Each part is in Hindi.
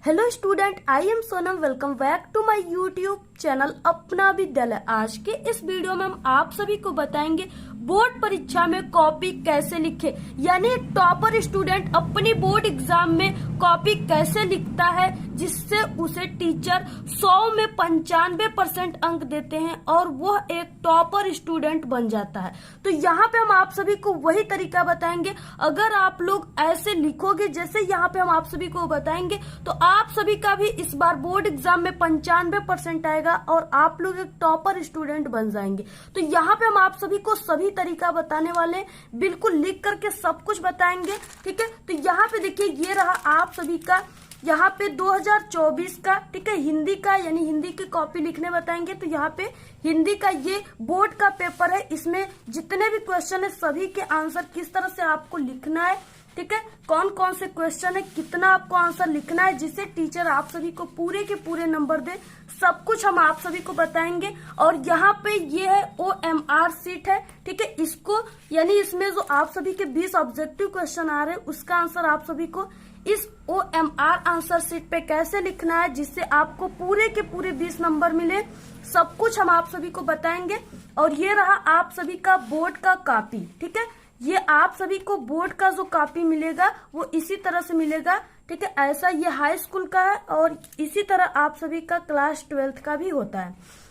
Hello student, I am Sonam. Welcome back to my YouTube channel Apna Vidyalaya. आज के इस वीडियो में हम आप सभी को बताएंगे बोर्ड परीक्षा में कॉपी कैसे लिखे, यानी एक टॉपर स्टूडेंट अपनी बोर्ड एग्जाम में कॉपी कैसे लिखता है जिससे उसे टीचर 100 में 95% अंक देते हैं और वह एक टॉपर स्टूडेंट बन जाता है। तो यहाँ पे हम आप सभी को वही तरीका बताएंगे। अगर आप लोग ऐसे लिखोगे जैसे यहाँ पे हम आप सभी को बताएंगे तो आप सभी का भी इस बार बोर्ड एग्जाम में 95% आएगा और आप लोग एक टॉपर स्टूडेंट बन जाएंगे। तो यहाँ पे हम आप सभी को सभी तरीका बताने वाले हैं, बिल्कुल लिख करके सब कुछ बताएंगे। ठीक है, तो यहाँ पे देखिए ये रहा आप सभी का यहाँ पे 2024 का, ठीक है, हिंदी का, यानी हिंदी की कॉपी लिखने बताएंगे। तो यहाँ पे हिंदी का ये बोर्ड का पेपर है, इसमें जितने भी क्वेश्चन है सभी के आंसर किस तरह से आपको लिखना है, ठीक है, कौन कौन से क्वेश्चन है, कितना आपको आंसर लिखना है जिससे टीचर आप सभी को पूरे के पूरे नंबर दे, सब कुछ हम आप सभी को बताएंगे। और यहाँ पे ये है OMR सीट है, ठीक है, इसको यानी इसमें जो आप सभी के 20 ऑब्जेक्टिव क्वेश्चन आ रहे हैं उसका आंसर आप सभी को इस OMR आंसर सीट पे कैसे लिखना है जिससे आपको पूरे के पूरे 20 नंबर मिले, सब कुछ हम आप सभी को बताएंगे। और ये रहा आप सभी का बोर्ड का कॉपी, ठीक है, ये आप सभी को बोर्ड का जो कॉपी मिलेगा वो इसी तरह से मिलेगा, ठीक है, ऐसा ये हाई स्कूल का है और इसी तरह आप सभी का क्लास 12th का भी होता है।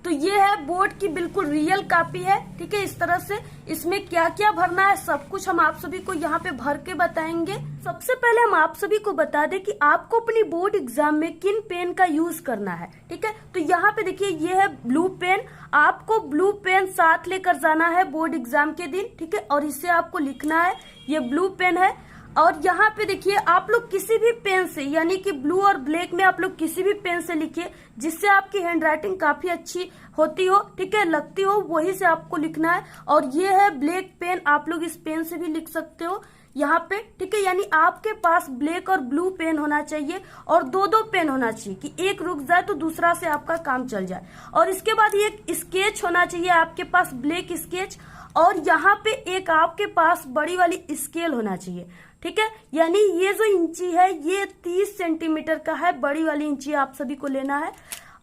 तो ये है बोर्ड की बिल्कुल रियल कॉपी है, ठीक है, इस तरह से इसमें क्या क्या भरना है सब कुछ हम आप सभी को यहाँ पे भर के बताएंगे। सबसे पहले हम आप सभी को बता दें कि आपको अपनी बोर्ड एग्जाम में किन पेन का यूज करना है, ठीक है। तो यहाँ पे देखिए ये है ब्लू पेन, आपको ब्लू पेन साथ लेकर जाना है बोर्ड एग्जाम के दिन, ठीक है, और इससे आपको लिखना है, ये ब्लू पेन है। और यहाँ पे देखिए आप लोग किसी भी पेन से, यानी कि ब्लू और ब्लैक में आप लोग किसी भी पेन से लिखिए जिससे आपकी हैंडराइटिंग काफी अच्छी होती हो, ठीक है, लगती हो, वही से आपको लिखना है। और ये है ब्लैक पेन, आप लोग इस पेन से भी लिख सकते हो यहाँ पे, ठीक है, यानी आपके पास ब्लैक और ब्लू पेन होना चाहिए और दो दो पेन होना चाहिए कि एक रुक जाए तो दूसरा से आपका काम चल जाए। और इसके बाद ये स्केच होना चाहिए आपके पास, ब्लैक स्केच, और यहाँ पे एक आपके पास बड़ी वाली स्केल होना चाहिए, ठीक है, यानी ये जो इंची है ये 30 सेंटीमीटर का है, बड़ी वाली इंची आप सभी को लेना है।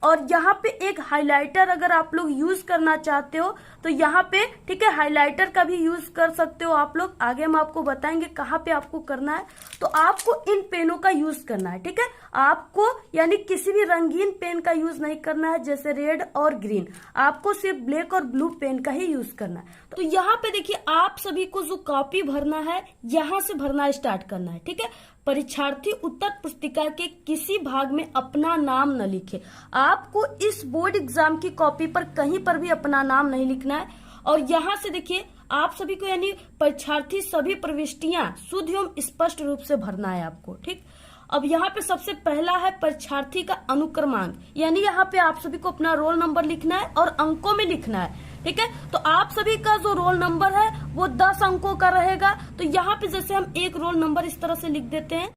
और यहाँ पे एक हाइलाइटर अगर आप लोग यूज करना चाहते हो तो यहाँ पे, ठीक है, हाइलाइटर का भी यूज कर सकते हो आप लोग, आगे हम आपको बताएंगे कहाँ पे आपको करना है। तो आपको इन पेनों का यूज करना है, ठीक है, आपको यानी किसी भी रंगीन पेन का यूज नहीं करना है जैसे रेड और ग्रीन, आपको सिर्फ ब्लैक और ब्लू पेन का ही यूज करना है। तो यहाँ पे देखिए आप सभी को जो कॉपी भरना है यहाँ से भरना स्टार्ट करना है, ठीक है। परीक्षार्थी उत्तर पुस्तिका के किसी भाग में अपना नाम न लिखे, आपको इस बोर्ड एग्जाम की कॉपी पर कहीं पर भी अपना नाम नहीं लिखना है। और यहाँ से देखिए आप सभी को यानी परीक्षार्थी सभी प्रविष्टियां शुद्ध एवं स्पष्ट रूप से भरना है आपको, ठीक। अब यहाँ पे सबसे पहला है परीक्षार्थी का अनुक्रमांक, यानी यहाँ पे आप सभी को अपना रोल नंबर लिखना है और अंकों में लिखना है, ठीक है। तो आप सभी का जो रोल नंबर है वो 10 अंकों का रहेगा। तो यहाँ पे जैसे हम एक रोल नंबर इस तरह से लिख देते हैं,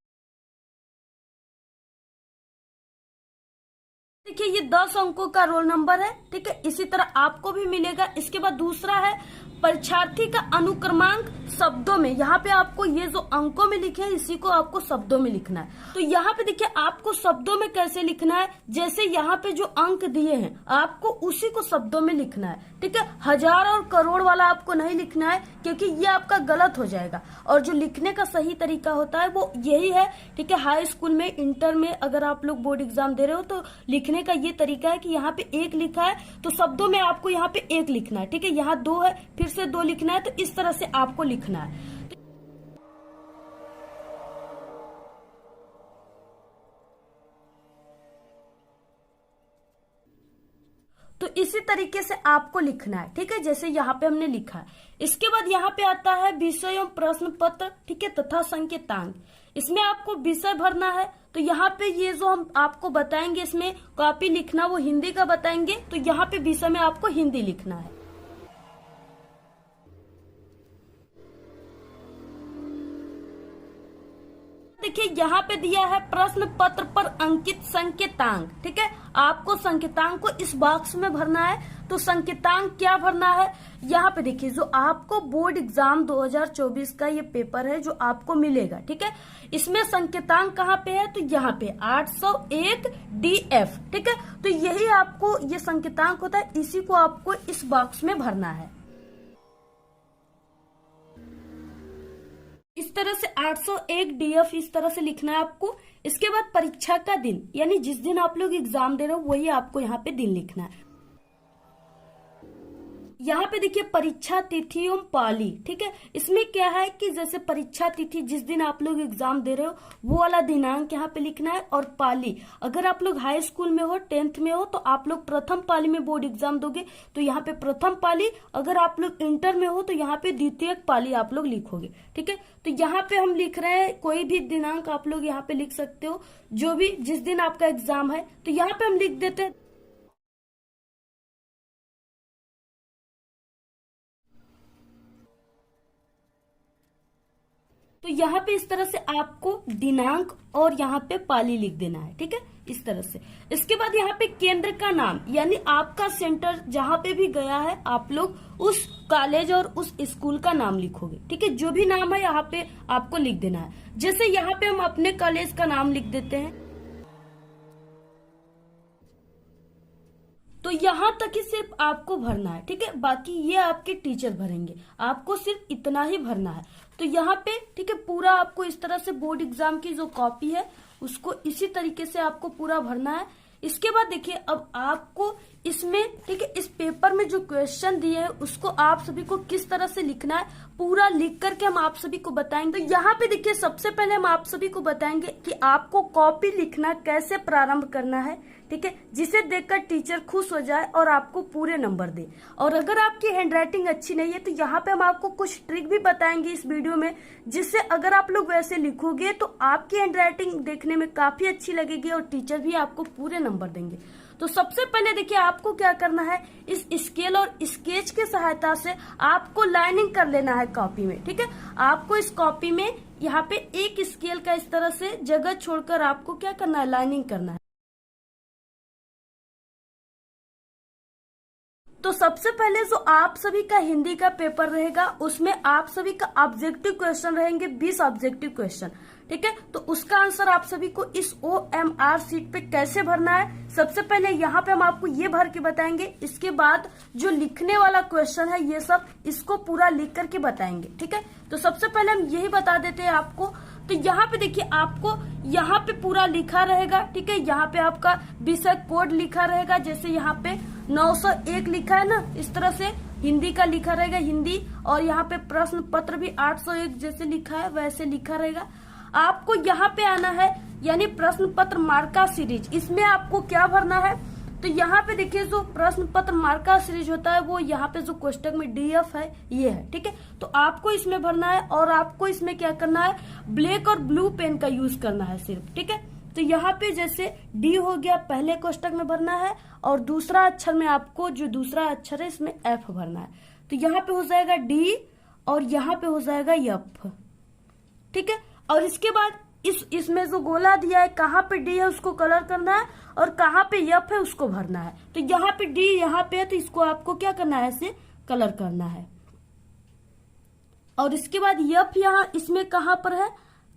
देखिए ये 10 अंकों का रोल नंबर है, ठीक है, इसी तरह आपको भी मिलेगा। इसके बाद दूसरा है परीक्षार्थी का अनुक्रमांक शब्दों में, यहाँ पे आपको ये जो अंकों में लिखे हैं इसी को आपको शब्दों में लिखना है। तो यहाँ पे देखिए आपको शब्दों में कैसे लिखना है, जैसे यहाँ पे जो अंक दिए हैं आपको उसी को शब्दों में लिखना है, ठीक है, हजार और करोड़ वाला आपको नहीं लिखना है क्योंकि ये आपका गलत हो जाएगा। और जो लिखने का सही तरीका होता है वो यही है, ठीक है, हाई स्कूल में, इंटर में अगर आप लोग बोर्ड एग्जाम दे रहे हो तो लिखने का ये तरीका है कि यहाँ पे एक लिखा है तो शब्दों में आपको यहाँ पे एक लिखना है, ठीक है, यहाँ 2 है फिर से 2 लिखना है, तो इस तरह से आपको लिखना है। तो इसी तरीके से आपको लिखना है, ठीक है, जैसे यहाँ पे हमने लिखा है। इसके बाद यहाँ पे आता है विषय एवं प्रश्न पत्र, ठीक है, तथा संकेतांक, इसमें आपको विषय भरना है। तो यहाँ पे ये जो हम आपको बताएंगे इसमें कॉपी लिखना वो हिंदी का बताएंगे, तो यहाँ पे विषय में आपको हिंदी लिखना है। देखिए यहाँ पे दिया है प्रश्न पत्र पर अंकित संकेतांक। ठीक है, आपको संकेतांक को इस बॉक्स में भरना है। तो संकेतांक क्या भरना है, यहाँ पे देखिए जो आपको बोर्ड एग्जाम 2024 का ये पेपर है जो आपको मिलेगा। ठीक है, इसमें संकेतांक कहाँ पे है, तो यहाँ पे 801 DF। ठीक है, तो यही आपको ये संकेतांक होता है, इसी को आपको इस बॉक्स में भरना है। इस तरह से 801 DF इस तरह से लिखना है आपको। इसके बाद परीक्षा का दिन, यानी जिस दिन आप लोग एग्जाम दे रहे हो वही आपको यहाँ पे दिन लिखना है। यहाँ पे देखिए परीक्षा तिथि एवं पाली। ठीक है, इसमें क्या है कि जैसे परीक्षा तिथि जिस दिन आप लोग एग्जाम दे रहे हो वो वाला दिनांक यहाँ पे लिखना है, और पाली अगर आप लोग हाई स्कूल में हो 10th में हो तो आप लोग प्रथम पाली में बोर्ड एग्जाम दोगे तो यहाँ पे प्रथम पाली, अगर आप लोग इंटर में हो तो यहाँ पे द्वितीय पाली आप लोग लिखोगे। ठीक है, तो यहाँ पे हम लिख रहे हैं कोई भी दिनांक आप लोग यहाँ पे लिख सकते हो, जो भी जिस दिन आपका एग्जाम है। तो यहाँ पे हम लिख देते हैं तो यहाँ पे इस तरह से आपको दिनांक और यहाँ पे पाली लिख देना है। ठीक है, इस तरह से। इसके बाद यहाँ पे केंद्र का नाम, यानी आपका सेंटर जहाँ पे भी गया है आप लोग उस कॉलेज और उस स्कूल का नाम लिखोगे। ठीक है, जो भी नाम है यहाँ पे आपको लिख देना है। जैसे यहाँ पे हम अपने कॉलेज का नाम लिख देते हैं, तो यहाँ तक ही सिर्फ आपको भरना है। ठीक है, बाकी ये आपके टीचर भरेंगे, आपको सिर्फ इतना ही भरना है। तो यहाँ पे ठीक है पूरा आपको इस तरह से बोर्ड एग्जाम की जो कॉपी है उसको इसी तरीके से आपको पूरा भरना है। इसके बाद देखिए अब आपको इसमें ठीक है इस पेपर में जो क्वेश्चन दिए हैं उसको आप सभी को किस तरह से लिखना है पूरा लिख करके हम आप सभी को बताएंगे। तो यहाँ पे देखिए सबसे पहले हम आप सभी को बताएंगे कि आपको कॉपी लिखना कैसे प्रारंभ करना है। ठीक है, जिसे देखकर टीचर खुश हो जाए और आपको पूरे नंबर दे। और अगर आपकी हैंडराइटिंग अच्छी नहीं है तो यहाँ पे हम आपको कुछ ट्रिक भी बताएंगे इस वीडियो में, जिससे अगर आप लोग वैसे लिखोगे तो आपकी हैंडराइटिंग देखने में काफी अच्छी लगेगी और टीचर भी आपको पूरे नंबर देंगे। तो सबसे पहले देखिए आपको क्या करना है, इस स्केल और स्केच की सहायता से आपको लाइनिंग कर लेना है कॉपी में। ठीक है, आपको इस कॉपी में यहाँ पे एक स्केल का इस तरह से जगह छोड़कर आपको क्या करना है, लाइनिंग करना है। तो सबसे पहले जो आप सभी का हिंदी का पेपर रहेगा उसमें आप सभी का ऑब्जेक्टिव क्वेश्चन रहेंगे 20 ऑब्जेक्टिव क्वेश्चन। ठीक है, तो उसका आंसर आप सभी को इस OMR सीट पे कैसे भरना है, सबसे पहले यहाँ पे हम आपको ये भर के बताएंगे। इसके बाद जो लिखने वाला क्वेश्चन है ये सब इसको पूरा लिख करके बताएंगे। ठीक है, तो सबसे पहले हम यही बता देते हैं आपको। तो यहाँ पे देखिए आपको यहाँ पे पूरा लिखा रहेगा। ठीक है, यहाँ पे आपका विषय कोड लिखा रहेगा, जैसे यहाँ पे 901 लिखा है ना, इस तरह से हिंदी का लिखा रहेगा हिंदी, और यहाँ पे प्रश्न पत्र भी 801 जैसे लिखा है वैसे लिखा रहेगा। आपको यहाँ पे आना है, यानी प्रश्न पत्र मार्का सीरीज, इसमें आपको क्या भरना है, तो यहाँ पे देखिए जो प्रश्न पत्र मार्का सीरीज होता है वो यहाँ पे जो कोष्टक में DF है ये है। ठीक है, तो आपको इसमें भरना है और आपको इसमें क्या करना है, ब्लैक और ब्लू पेन का यूज करना है सिर्फ। ठीक है, तो यहाँ पे जैसे D हो गया पहले कोष्टक में भरना है, और दूसरा अक्षर में आपको जो दूसरा अक्षर है इसमें F भरना है। तो यहाँ पे हो जाएगा D और यहाँ पे हो जाएगा F। ठीक है, और इसके बाद इसमें जो गोला दिया है कहाँ पे D है उसको कलर करना है और कहाँ पे F है उसको भरना है। तो यहाँ पे D यहाँ पे है तो इसको आपको क्या करना है, ऐसे कलर करना है। और इसके बाद F यहाँ इसमें कहाँ पर है,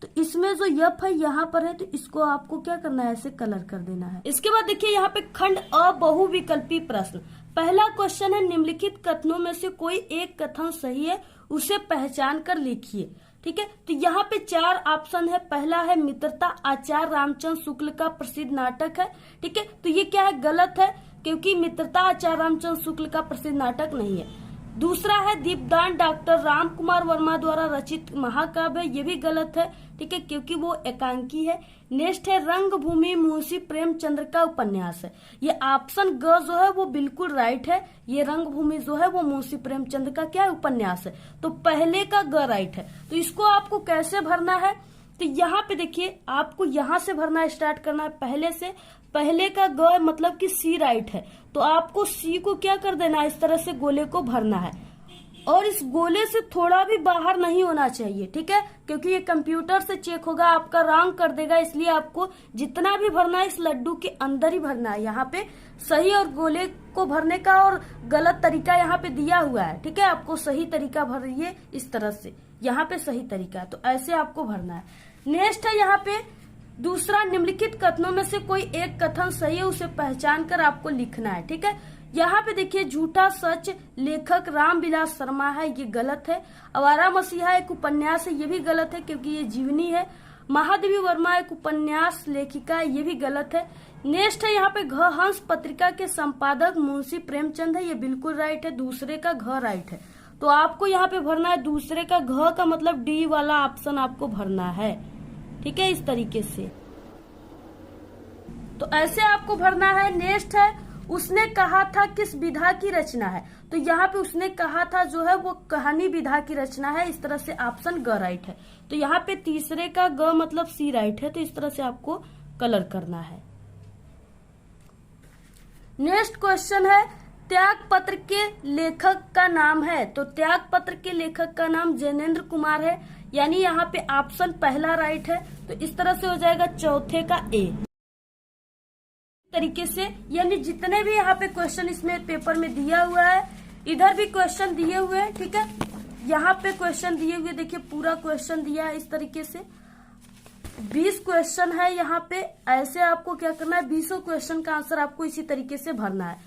तो इसमें जो F है यहाँ पर है, तो इसको आपको क्या करना है, ऐसे कलर कर देना है। इसके बाद देखिए यहाँ पे खंड अ बहुविकल्पी प्रश्न, पहला क्वेश्चन है निम्नलिखित कथनों में से कोई एक कथन सही है उसे पहचान कर लिखिए। ठीक है, तो यहाँ पे 4 ऑप्शन है। पहला है मित्रता आचार्य रामचंद्र शुक्ल का प्रसिद्ध नाटक है। ठीक है, तो ये क्या है, गलत है, क्योंकि मित्रता आचार्य रामचंद्र शुक्ल का प्रसिद्ध नाटक नहीं है। दूसरा है दीपदान डॉक्टर राम कुमार वर्मा द्वारा रचित महाकाव्य, ये भी गलत है। ठीक है, क्योंकि वो एकांकी है। नेक्स्ट है रंगभूमि मुंशी प्रेमचंद्र का उपन्यास है, ये ऑप्शन ग जो है वो बिल्कुल राइट है। ये रंगभूमि जो है वो मुंशी प्रेमचंद्र का क्या उपन्यास है, तो पहले का ग राइट है। तो इसको आपको कैसे भरना है, तो यहाँ पे देखिए आपको यहाँ से भरना स्टार्ट करना है पहले से। पहले का ग मतलब कि C राइट है, तो आपको C को क्या कर देना है, इस तरह से गोले को भरना है। और इस गोले से थोड़ा भी बाहर नहीं होना चाहिए, ठीक है, क्योंकि ये कंप्यूटर से चेक होगा, आपका रॉन्ग कर देगा। इसलिए आपको जितना भी भरना है इस लड्डू के अंदर ही भरना है। यहाँ पे सही और गोले को भरने का और गलत तरीका यहाँ पे दिया हुआ है, ठीक है। आपको सही तरीका भरिए इस तरह से, यहाँ पे सही तरीका है, तो ऐसे आपको भरना है। नेक्स्ट है यहाँ पे दूसरा, निम्नलिखित कथनों में से कोई एक कथन सही है, उसे पहचान कर आपको लिखना है, ठीक है। यहाँ पे देखिए, झूठा सच लेखक रामविलास शर्मा है, ये गलत है। आवारा मसीहा एक उपन्यास है, ये भी गलत है क्योंकि ये जीवनी है। महादेवी वर्मा एक उपन्यास लेखिका है, ये भी गलत है। नेक्स्ट है यहाँ पे, घ हंस पत्रिका के संपादक मुंशी प्रेमचंद है, ये बिल्कुल राइट है। दूसरे का घ राइट है, तो आपको यहाँ पे भरना है दूसरे का घ का मतलब डी वाला ऑप्शन आपको भरना है, ठीक है, इस तरीके से। तो ऐसे आपको भरना है। नेक्स्ट है, उसने कहा था किस विधा की रचना है, तो यहाँ पे उसने कहा था जो है वो कहानी विधा की रचना है, इस तरह से ऑप्शन ग राइट है। तो यहाँ पे तीसरे का ग मतलब सी राइट है, तो इस तरह से आपको कलर करना है। नेक्स्ट क्वेश्चन है, त्याग पत्र के लेखक का नाम है, तो त्याग पत्र के लेखक का नाम जैनेन्द्र कुमार है, यानी यहाँ पे ऑप्शन पहला राइट है। तो इस तरह से हो जाएगा चौथे का ए तरीके से। यानी जितने भी यहाँ पे क्वेश्चन इसमें पेपर में दिया हुआ है, इधर भी क्वेश्चन दिए हुए हैं, ठीक है। यहाँ पे क्वेश्चन दिए हुए, देखिए पूरा क्वेश्चन दिया है इस तरीके से। 20 क्वेश्चन है यहाँ पे। ऐसे आपको क्या करना है, 20 क्वेश्चन का आंसर आपको इसी तरीके से भरना है।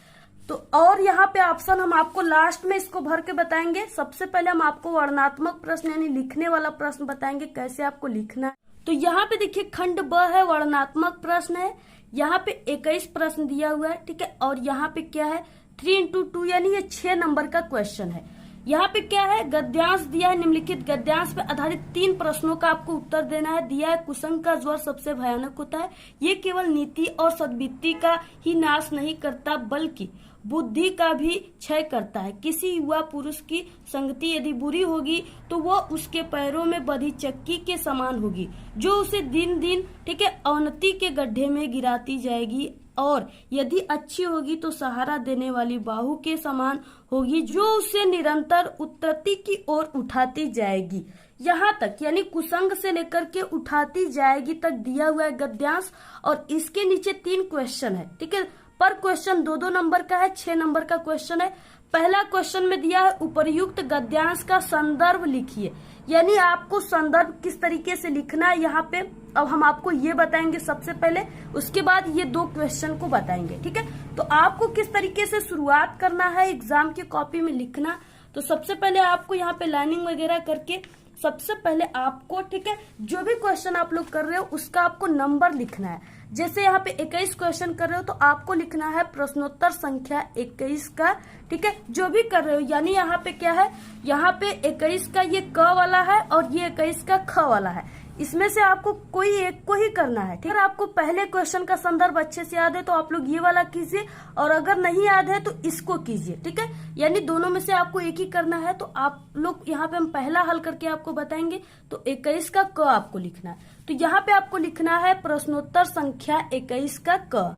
तो और यहाँ पे ऑप्शन हम आपको लास्ट में इसको भर के बताएंगे। सबसे पहले हम आपको वर्णनात्मक प्रश्न यानी लिखने वाला प्रश्न बताएंगे कैसे आपको लिखना है। तो यहाँ पे देखिए, खंड ब है, वर्णनात्मक प्रश्न है। यहाँ पे 21 प्रश्न दिया हुआ है, ठीक है। और यहाँ पे क्या है, 3 into 2 यानी ये 6 नंबर का क्वेश्चन है। यहाँ पे क्या है, गद्यांश दिया है। निम्नलिखित गद्यांश पे आधारित 3 प्रश्नों का आपको उत्तर देना है। दिया है, कुसंग का ज्वर सबसे भयानक होता है, ये केवल नीति और सद्वृत्ति का ही नाश नहीं करता बल्कि बुद्धि का भी क्षय करता है। किसी युवा पुरुष की संगति यदि बुरी होगी तो वो उसके पैरों में बधी चक्की के समान होगी, जो उसे दिन दिन, ठीक है, अवनति के गड्ढे में गिराती जाएगी, और यदि अच्छी होगी तो सहारा देने वाली बाहु के समान होगी, जो उसे निरंतर उत्तरति की ओर उठाती जाएगी। यहाँ तक यानी कुसंग से लेकर के उठाती जाएगी तक दिया हुआ है गद्यांश। और इसके नीचे 3 क्वेश्चन है, ठीक है। पर क्वेश्चन 2-2 नंबर का है, 6 नंबर का क्वेश्चन है। पहला क्वेश्चन में दिया है, उपर्युक्त गद्यांश का संदर्भ लिखिए, यानी आपको संदर्भ किस तरीके से लिखना है यहाँ पे। अब हम आपको ये बताएंगे सबसे पहले, उसके बाद ये 2 क्वेश्चन को बताएंगे, ठीक है। तो आपको किस तरीके से शुरुआत करना है एग्जाम की कॉपी में लिखना, तो सबसे पहले आपको यहाँ पे लाइनिंग वगैरह करके सबसे पहले आपको, ठीक है, जो भी क्वेश्चन आप लोग कर रहे हो उसका आपको नंबर लिखना है। जैसे यहाँ पे 21 क्वेश्चन कर रहे हो तो आपको लिखना है प्रश्नोत्तर संख्या 21 का, ठीक है, जो भी कर रहे हो। यानी यहाँ पे क्या है, यहाँ पे 21 का ये क वाला है और ये 21 का ख वाला है। इसमें से आपको कोई एक को ही करना है, ठीक है। आपको पहले क्वेश्चन का संदर्भ अच्छे से याद है तो आप लोग ये वाला कीजिए, और अगर नहीं याद है तो इसको कीजिए, ठीक है। यानी दोनों में से आपको एक ही करना है। तो आप लोग यहाँ पे हम पहला हल करके आपको बताएंगे। तो 21 का क आपको लिखना है। तो यहाँ पे आपको लिखना है प्रश्नोत्तर संख्या 21 का क।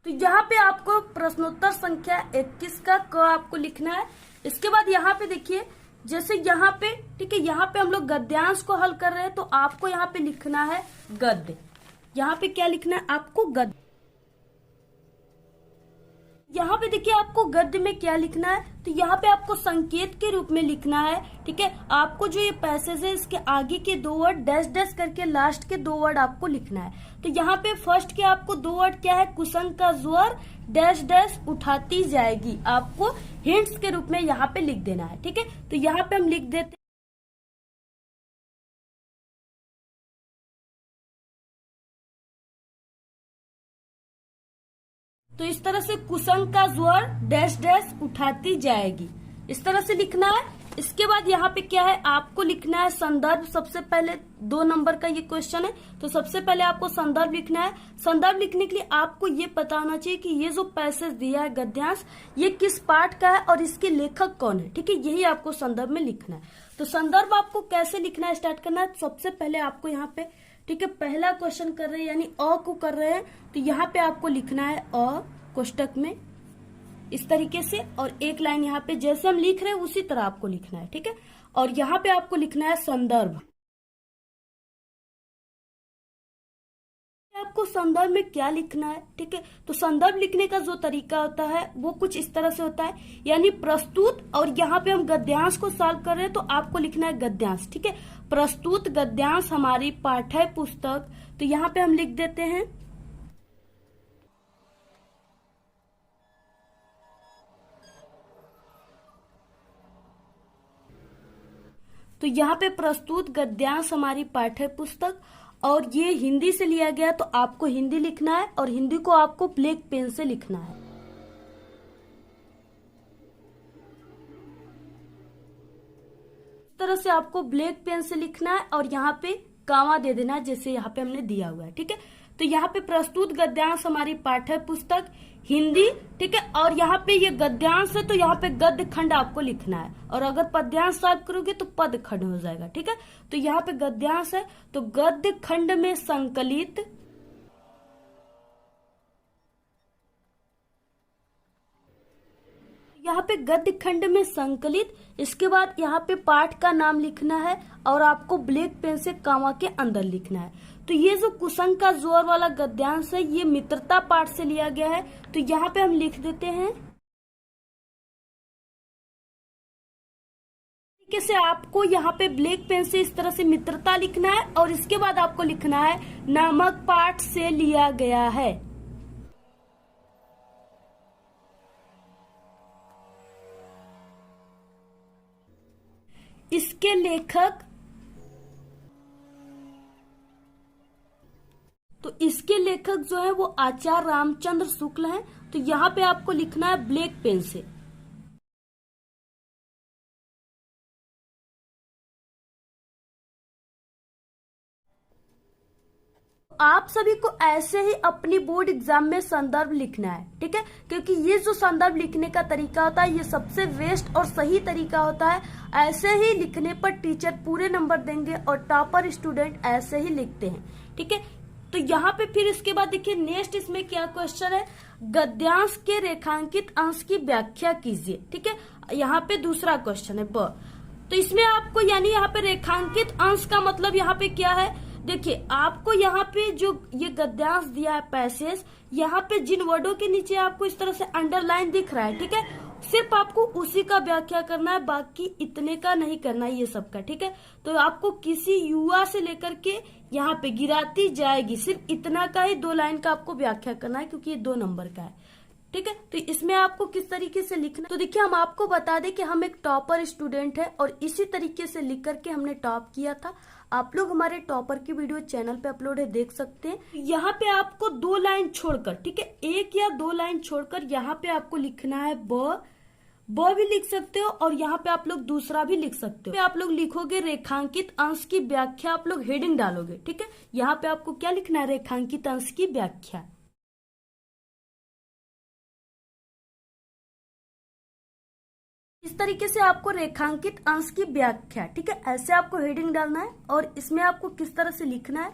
तो यहाँ पे आपको प्रश्नोत्तर संख्या 21 का क आपको लिखना है। इसके बाद यहाँ पे देखिए, जैसे यहाँ पे, ठीक है, यहाँ पे हम लोग गद्यांश को हल कर रहे हैं तो आपको यहाँ पे लिखना है गद्य। यहाँ पे क्या लिखना है आपको, गद्य। यहाँ पे देखिए आपको गद्य में क्या लिखना है, तो यहाँ पे आपको संकेत के रूप में लिखना है, ठीक है। आपको जो ये पैसेज है इसके आगे के 2 वर्ड डैश डैश करके लास्ट के 2 वर्ड आपको लिखना है। तो यहाँ पे फर्स्ट के आपको 2 वर्ड क्या है, कुसंग का ज्वर डैश डैश उठाती जाएगी, आपको हिंट्स के रूप में यहाँ पे लिख देना है, ठीक है। तो यहाँ पे हम लिख देते, तो इस तरह से कुसंग का ज्वर डैश डैश उठाती जाएगी, इस तरह से लिखना है। इसके बाद यहाँ पे क्या है, आपको लिखना है संदर्भ। सबसे पहले 2 नंबर का ये क्वेश्चन है, तो सबसे पहले आपको संदर्भ लिखना है। संदर्भ लिखने के लिए आपको ये पता होना चाहिए कि ये जो पैसेज दिया है गद्यांश, ये किस पाठ का है और इसके लेखक कौन है, ठीक है। यही आपको संदर्भ में लिखना है। तो संदर्भ आपको कैसे लिखना है, स्टार्ट करना है। सबसे पहले आपको यहाँ पे ठीक है, पहला क्वेश्चन कर रहे हैं यानी अ को कर रहे हैं, तो यहाँ पे आपको लिखना है अ कोष्टक में इस तरीके से, और एक लाइन यहाँ पे जैसे हम लिख रहे हैं उसी तरह आपको लिखना है। ठीक है, और यहाँ पे आपको लिखना है संदर्भ। आपको संदर्भ में क्या लिखना है? ठीक है, तो संदर्भ लिखने का जो तरीका होता है वो कुछ इस तरह से होता है, यानी प्रस्तुत, और यहाँ पे हम गद्यांश को सॉल्व कर रहे हैं तो आपको लिखना है गद्यांश। ठीक है, प्रस्तुत गद्यांश हमारी पाठ्य पुस्तक, तो यहाँ पे हम लिख देते हैं तो यहाँ पे प्रस्तुत गद्यांश हमारी पाठ्य पुस्तक, और ये हिंदी से लिया गया तो आपको हिंदी लिखना है, और हिंदी को आपको ब्लैक पेन से लिखना है। इस तरह से आपको ब्लैक पेन से लिखना है, और यहाँ पे कामा दे देना है जैसे यहाँ पे हमने दिया हुआ है। ठीक है, तो यहाँ पे प्रस्तुत गद्यांश हमारी पाठ्य पुस्तक हिंदी। ठीक है, और यहाँ पे ये गद्यांश है तो यहाँ पे गद्य खंड आपको लिखना है, और अगर पद्यांश सॉल्व करोगे तो पद खंड हो जाएगा। ठीक है, तो यहाँ पे गद्यांश है तो गद्य खंड में संकलित, यहाँ पे गद्य खंड में संकलित, इसके बाद यहाँ पे पाठ का नाम लिखना है और आपको ब्लैक पेन से कामा के अंदर लिखना है। तो ये जो कुसंग का जोर वाला गद्यांश है ये मित्रता पाठ से लिया गया है, तो यहाँ पे हम लिख देते हैं। से आपको यहाँ पे ब्लैक पेन से इस तरह से मित्रता लिखना है, और इसके बाद आपको लिखना है नामक पाठ से लिया गया है। इसके लेखक, तो इसके लेखक जो है वो आचार्य रामचंद्र शुक्ल हैं, तो यहाँ पे आपको लिखना है ब्लैक पेन से। आप सभी को ऐसे ही अपनी बोर्ड एग्जाम में संदर्भ लिखना है। ठीक है, क्योंकि ये जो संदर्भ लिखने का तरीका होता है ये सबसे बेस्ट और सही तरीका होता है। ऐसे ही लिखने पर टीचर पूरे नंबर देंगे और टॉपर स्टूडेंट ऐसे ही लिखते हैं। ठीक है, तो यहाँ पे फिर इसके बाद देखिए नेक्स्ट इसमें क्या क्वेश्चन है, गद्यांश के रेखांकित अंश की व्याख्या कीजिए। ठीक है, यहाँ पे दूसरा क्वेश्चन है ब, तो इसमें आपको यानी यहाँ पे रेखांकित अंश का मतलब यहाँ पे क्या है, देखिए आपको यहाँ पे जो ये गद्यांश दिया है पैसेज, यहाँ पे जिन वर्डों के नीचे आपको इस तरह से अंडरलाइन दिख रहा है, ठीक है, सिर्फ आपको उसी का व्याख्या करना है, बाकी इतने का नहीं करना है ये सबका। ठीक है, तो आपको किसी युवा से लेकर के यहाँ पे गिराती जाएगी, सिर्फ इतना का ही 2 लाइन का आपको व्याख्या करना है, क्योंकि ये 2 नंबर का है। ठीक है, तो इसमें आपको किस तरीके से लिखना, तो देखिए हम आपको बता दें कि हम एक टॉपर स्टूडेंट है और इसी तरीके से लिख करके हमने टॉप किया था। आप लोग हमारे टॉपर की वीडियो चैनल पे अपलोड है, देख सकते हैं। यहाँ पे आपको 2 लाइन छोड़कर, ठीक है, 1 या 2 लाइन छोड़कर यहाँ पे आपको लिखना है ब भी लिख सकते हो, और यहाँ पे आप लोग दूसरा भी लिख सकते हो। आप लोग लिखोगे रेखांकित अंश की व्याख्या, आप लोग हेडिंग डालोगे। ठीक है, यहाँ पे आपको क्या लिखना है, रेखांकित अंश की व्याख्या। इस तरीके से आपको रेखांकित अंश की व्याख्या, ठीक है, ऐसे आपको हेडिंग डालना है। और इसमें आपको किस तरह से लिखना है,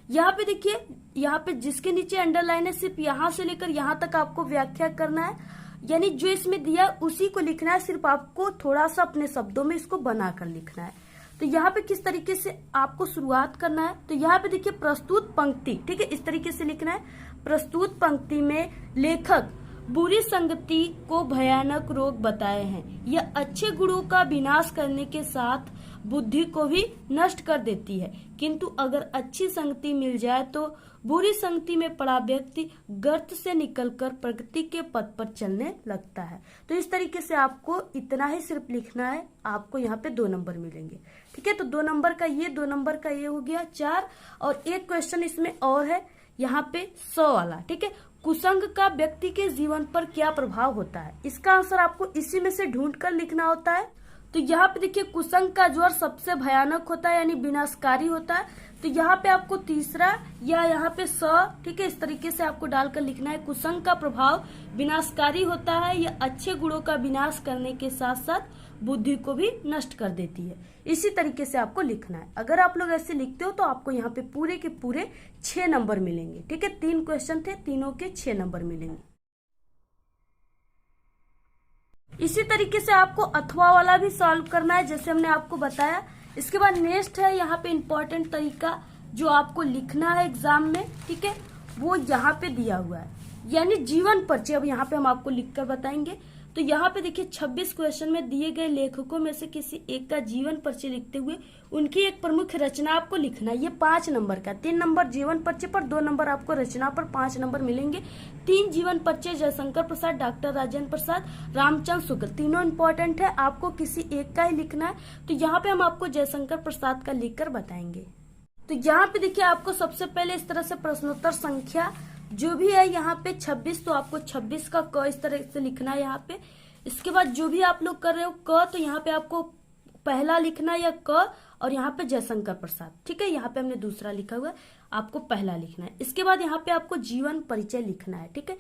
यहाँ पे देखिए, यहाँ पे जिसके नीचे अंडरलाइन है सिर्फ यहाँ से लेकर यहाँ तक आपको व्याख्या करना है, यानी जो इसमें दिया उसी को लिखना है, सिर्फ आपको थोड़ा सा अपने शब्दों में इसको बनाकर लिखना है। तो यहाँ पे किस तरीके से आपको शुरुआत करना है, तो यहाँ पे देखिए प्रस्तुत पंक्ति, ठीक है, इस तरीके से लिखना है। प्रस्तुत पंक्ति में लेखक बुरी संगति को भयानक रोग बताए हैं। यह अच्छे गुणों का विनाश करने के साथ बुद्धि को भी नष्ट कर देती है, किंतु अगर अच्छी संगति मिल जाए तो बुरी संगति में पड़ा व्यक्ति गर्त से निकलकर प्रगति के पथ पर चलने लगता है। तो इस तरीके से आपको इतना ही सिर्फ लिखना है, आपको यहाँ पे 2 नंबर मिलेंगे। ठीक है, तो 2 नंबर का ये, 2 नंबर का ये हो गया 4। और एक क्वेश्चन इसमें और है यहाँ पे 100 वाला। ठीक है, कुसंग का व्यक्ति के जीवन पर क्या प्रभाव होता है, इसका आंसर आपको इसी में से ढूंढ कर लिखना होता है। तो यहाँ पे देखिए कुसंग का ज्वर सबसे भयानक होता है, यानी विनाशकारी होता है। तो यहाँ पे आपको तीसरा या यहाँ पे 100, ठीक है, इस तरीके से आपको डालकर लिखना है। कुसंग का प्रभाव विनाशकारी होता है, यह अच्छे गुणों का विनाश करने के साथ साथ बुद्धि को भी नष्ट कर देती है। इसी तरीके से आपको लिखना है। अगर आप लोग ऐसे लिखते हो तो आपको यहाँ पे पूरे के पूरे 6 नंबर मिलेंगे। ठीक है, 3 क्वेश्चन थे, तीनों के 6 नंबर मिलेंगे। इसी तरीके से आपको अथवा वाला भी सॉल्व करना है, जैसे हमने आपको बताया। इसके बाद नेक्स्ट है यहाँ पे इम्पोर्टेंट तरीका जो आपको लिखना है एग्जाम में। ठीक है, वो यहाँ पे दिया हुआ है, यानी जीवन परिचय। अब यहाँ पे हम आपको लिखकर बताएंगे। तो यहाँ पे देखिए 26 क्वेश्चन में दिए गए लेखकों में से किसी एक का जीवन परिचय लिखते हुए उनकी एक प्रमुख रचना आपको लिखना है। ये 5 नंबर का, 3 नंबर जीवन परिचय पर, 2 नंबर आपको रचना पर, 5 नंबर मिलेंगे। 3 जीवन परिचय जयशंकर प्रसाद, डॉक्टर राजेंद्र प्रसाद, रामचंद्र शुक्ल, तीनों इंपॉर्टेंट है, आपको किसी एक का ही लिखना है। तो यहाँ पे हम आपको जयशंकर प्रसाद का लिखकर बताएंगे। तो यहाँ पे देखिए आपको सबसे पहले इस तरह से प्रश्नोत्तर संख्या जो भी है यहाँ पे 26, तो आपको 26 का क इस तरह से लिखना है यहाँ पे। इसके बाद जो भी आप लोग कर रहे हो क, तो यहाँ पे आपको पहला लिखना है या क, और यहाँ पे जयशंकर प्रसाद। ठीक है, यहाँ पे हमने दूसरा लिखा हुआ है, आपको पहला लिखना है। इसके बाद यहाँ पे आपको जीवन परिचय लिखना है। ठीक है,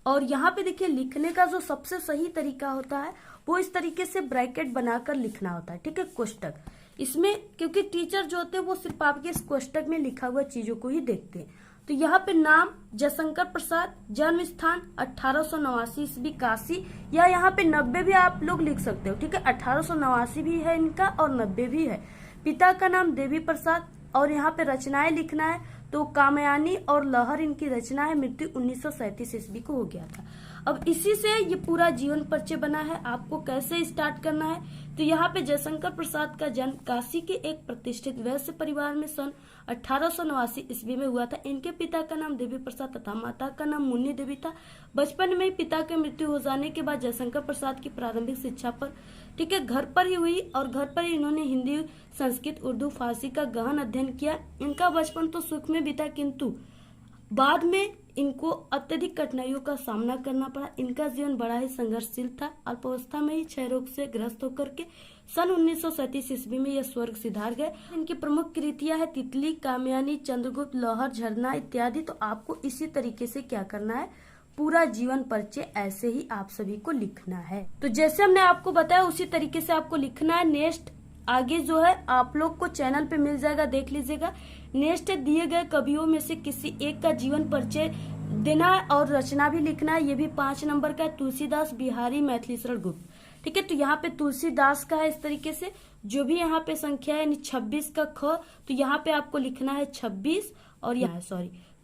और यहाँ पे देखिए लिखने का जो सबसे सही तरीका होता है वो इस तरीके से ब्रैकेट बनाकर लिखना होता है। ठीक है, कोष्टक इसमें, क्योंकि टीचर जो होते हैं वो सिर्फ आपके इस कोष्टक में लिखा हुआ चीजों को ही देखते हैं। तो यहाँ पे नाम जयशंकर प्रसाद, जन्म स्थान 1889 ईस्वी काशी, या यहाँ पे 90 भी आप लोग लिख सकते हो। ठीक है, 1889 भी है इनका और 90 भी है। पिता का नाम देवी प्रसाद, और यहाँ पे रचनाएं लिखना है तो कामयानी और लहर इनकी रचना है, मृत्यु 1937 ईस्वी को हो गया था। अब इसी से ये पूरा जीवन परिचय बना है। आपको कैसे स्टार्ट करना है, तो यहाँ पे जयशंकर प्रसाद का जन्म काशी के एक प्रतिष्ठित वैश्य परिवार में सन 1889 ईस्वी में हुआ था। इनके पिता का नाम देवी प्रसाद तथा माता का नाम मुन्नी देवी था। बचपन में ही पिता की मृत्यु हो जाने के बाद जयशंकर प्रसाद की प्रारंभिक शिक्षा पर, ठीक है, घर पर ही हुई, और घर पर ही इन्होंने हिंदी, संस्कृत, उर्दू, फारसी का गहन अध्ययन किया। इनका बचपन तो सुख में बीता, किंतु बाद में इनको अत्यधिक कठिनाइयों का सामना करना पड़ा। इनका जीवन बड़ा ही संघर्षशील था। अल्पावस्था में ही क्षय रोग से ग्रस्त होकर के सन 1937 ईस्वी में यह स्वर्ग सिधार गए। इनकी प्रमुख कृतियां है तितली, कामयानी, चंद्रगुप्त, लहर, झरना इत्यादि। तो आपको इसी तरीके से क्या करना है, पूरा जीवन परिचय ऐसे ही आप सभी को लिखना है। तो जैसे हमने आपको बताया उसी तरीके से आपको लिखना है। नेक्स्ट आगे जो है आप लोग को चैनल पे मिल जाएगा, देख लीजिएगा। नेक्स्ट है दिए गए कवियों में से किसी एक का जीवन परिचय देना है और रचना भी लिखना है। ये भी 5 नंबर का है, तुलसीदास, बिहारी, मैथिली शरण गुप्त। ठीक है, तो यहाँ पे तुलसीदास का है इस तरीके से। जो भी यहाँ पे संख्या है 26 का ख, तो यहाँ पे आपको लिखना है 26, और यहाँ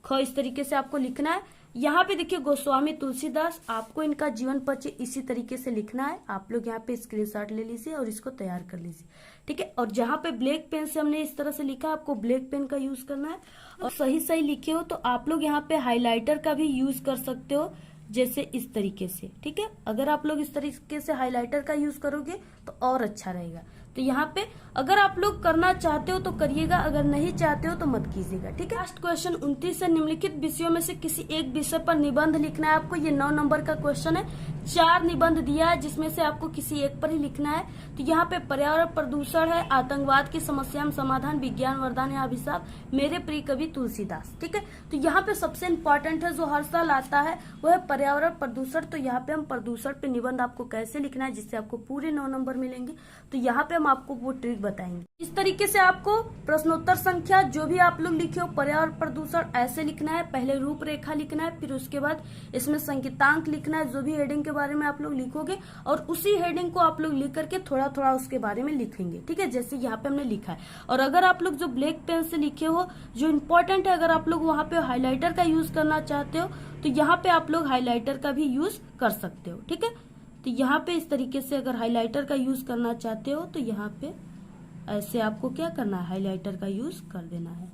ख इस तरीके से आपको लिखना है। यहाँ पे देखिए गोस्वामी तुलसीदास, आपको इनका जीवन परिचय इसी तरीके से लिखना है। आप लोग यहाँ पे स्क्रीनशॉट ले लीजिए और इसको तैयार कर लीजिए। ठीक है, और जहाँ पे ब्लैक पेन से हमने इस तरह से लिखा, आपको ब्लैक पेन का यूज करना है। और सही सही लिखे हो तो आप लोग यहाँ पे हाईलाइटर का भी यूज कर सकते हो, जैसे इस तरीके से। ठीक है, अगर आप लोग इस तरीके से हाईलाइटर का यूज करोगे तो और अच्छा रहेगा। तो यहाँ पे अगर आप लोग करना चाहते हो तो करिएगा, अगर नहीं चाहते हो तो मत कीजिएगा। ठीक है, लास्ट क्वेश्चन 29 है, निम्नलिखित विषयों में से किसी एक विषय पर निबंध लिखना है आपको। ये 9 नंबर का क्वेश्चन है। 4 निबंध दिया है जिसमें से आपको किसी एक पर ही लिखना है। तो यहाँ पे पर्यावरण प्रदूषण है, आतंकवाद की समस्या में समाधान, विज्ञान वरदान या अभिशाप, मेरे प्रिय कवि तुलसीदास। ठीक है, तो यहाँ पे सबसे इम्पोर्टेंट है जो हर साल आता है वो है पर्यावरण प्रदूषण। तो यहाँ पे हम प्रदूषण पे निबंध आपको कैसे लिखना है जिससे आपको पूरे 9 नंबर मिलेंगे, तो यहाँ पे हम आपको वो ट्रिक बताएंगे। इस तरीके से आपको प्रश्नोत्तर संख्या जो भी आप लोग लिखे हो पर्यावरण प्रदूषण ऐसे लिखना है। पहले रूपरेखा लिखना है, फिर उसके बाद इसमें संकेतांक लिखना है, जो भी हेडिंग के बारे में आप लोग लिखोगे, और उसी हेडिंग को आप लोग लिख करके थोड़ा थोड़ा उसके बारे में लिखेंगे। ठीक है, जैसे यहाँ पे हमने लिखा है। और अगर आप लोग जो ब्लैक पेन से लिखे हो जो इम्पोर्टेंट है, अगर आप लोग वहां पे हाईलाइटर का यूज करना चाहते हो तो यहाँ पे आप लोग हाईलाइटर का भी यूज कर सकते हो। ठीक है, तो यहाँ पे इस तरीके से अगर हाईलाइटर का यूज करना चाहते हो तो यहाँ पे ऐसे आपको क्या करना है, हाईलाइटर का यूज कर देना है।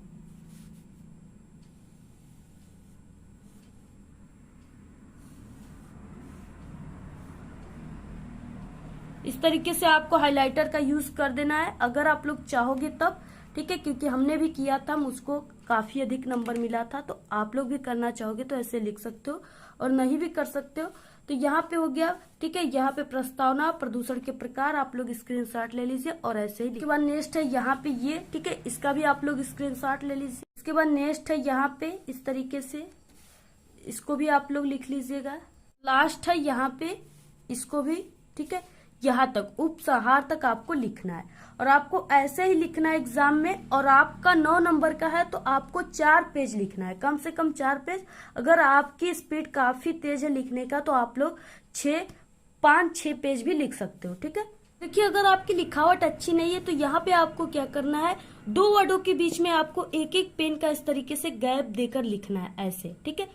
इस तरीके से आपको हाइलाइटर का यूज कर देना है अगर आप लोग चाहोगे तब। ठीक है, क्योंकि हमने भी किया था, मुझको काफी अधिक नंबर मिला था, तो आप लोग भी करना चाहोगे तो ऐसे लिख सकते हो और नहीं भी कर सकते हो। तो यहाँ पे हो गया। ठीक है, यहाँ पे प्रस्तावना, प्रदूषण के प्रकार आप लोग स्क्रीनशॉट ले लीजिए और ऐसे ही। इसके बाद नेक्स्ट है यहाँ पे ये, ठीक है, इसका भी आप लोग स्क्रीनशॉट ले लीजिए। इसके बाद नेक्स्ट है यहाँ पे इस तरीके से, इसको भी आप लोग लिख लीजिएगा। लास्ट है यहाँ पे, इसको भी, ठीक है, यहाँ तक उपसंहार तक आपको लिखना है। और आपको ऐसे ही लिखना है एग्जाम में। और आपका 9 नंबर का है तो आपको 4 पेज लिखना है, कम से कम 4 पेज। अगर आपकी स्पीड काफी तेज है लिखने का तो आप लोग 5-6 पेज भी लिख सकते हो। ठीक है, देखिए अगर आपकी लिखावट अच्छी नहीं है तो यहाँ पे आपको क्या करना है, 2 वर्डों के बीच में आपको एक एक पेन का इस तरीके से गैप देकर लिखना है ऐसे। ठीक है,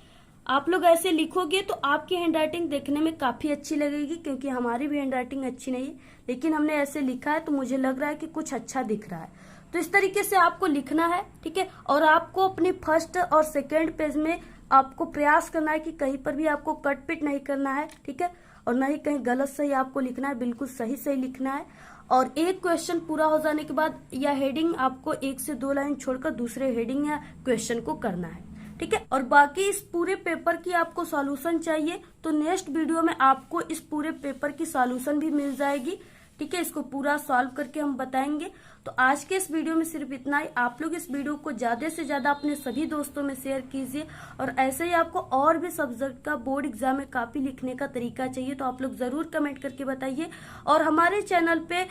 आप लोग ऐसे लिखोगे तो आपकी हैंडराइटिंग देखने में काफी अच्छी लगेगी, क्योंकि हमारी भी हैंडराइटिंग अच्छी नहीं है, लेकिन हमने ऐसे लिखा है तो मुझे लग रहा है कि कुछ अच्छा दिख रहा है। तो इस तरीके से आपको लिखना है। ठीक है, और आपको अपनी फर्स्ट और सेकेंड पेज में आपको प्रयास करना है कि कहीं पर भी आपको कट पिट नहीं करना है। ठीक है, और ना ही कहीं गलत सही आपको लिखना है, बिल्कुल सही सही लिखना है। और एक क्वेश्चन पूरा हो जाने के बाद या हेडिंग आपको 1 से 2 लाइन छोड़कर दूसरे हेडिंग या क्वेश्चन को करना है। ठीक है, और बाकी इस पूरे पेपर की आपको सॉल्यूशन चाहिए तो नेक्स्ट वीडियो में आपको इस पूरे पेपर की सॉल्यूशन भी मिल जाएगी। ठीक है, इसको पूरा सॉल्व करके हम बताएंगे। तो आज के इस वीडियो में सिर्फ इतना ही। आप लोग इस वीडियो को ज्यादा से ज्यादा अपने सभी दोस्तों में शेयर कीजिए। और ऐसे ही आपको और भी सब्जेक्ट का बोर्ड एग्जाम में कॉपी लिखने का तरीका चाहिए तो आप लोग जरूर कमेंट करके बताइए। और हमारे चैनल पे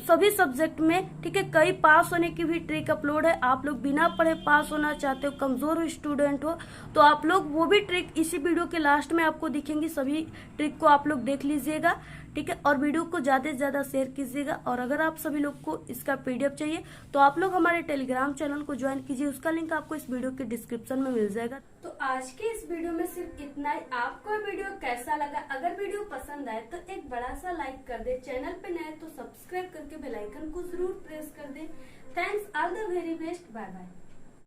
सभी सब्जेक्ट में, ठीक है, कई पास होने की भी ट्रिक अपलोड है। आप लोग बिना पढ़े पास होना चाहते हो, कमजोर स्टूडेंट हो, तो आप लोग वो भी ट्रिक इसी वीडियो के लास्ट में आपको दिखेंगी। सभी ट्रिक को आप लोग देख लीजिएगा। ठीक है, और वीडियो को ज्यादा से ज्यादा शेयर कीजिएगा। और अगर आप सभी लोग को इसका पीडीएफ चाहिए तो आप लोग हमारे टेलीग्राम चैनल को ज्वाइन कीजिए, उसका लिंक आपको इस वीडियो के डिस्क्रिप्शन में मिल जाएगा। तो आज के इस वीडियो में सिर्फ इतना ही। आपको वीडियो कैसा लगा? अगर वीडियो पसंद आए तो एक बड़ा सा लाइक कर दे, चैनल पे नए तो सब्सक्राइब करके बेल आइकन को जरूर प्रेस कर दे। Thanks, all the very best, bye bye.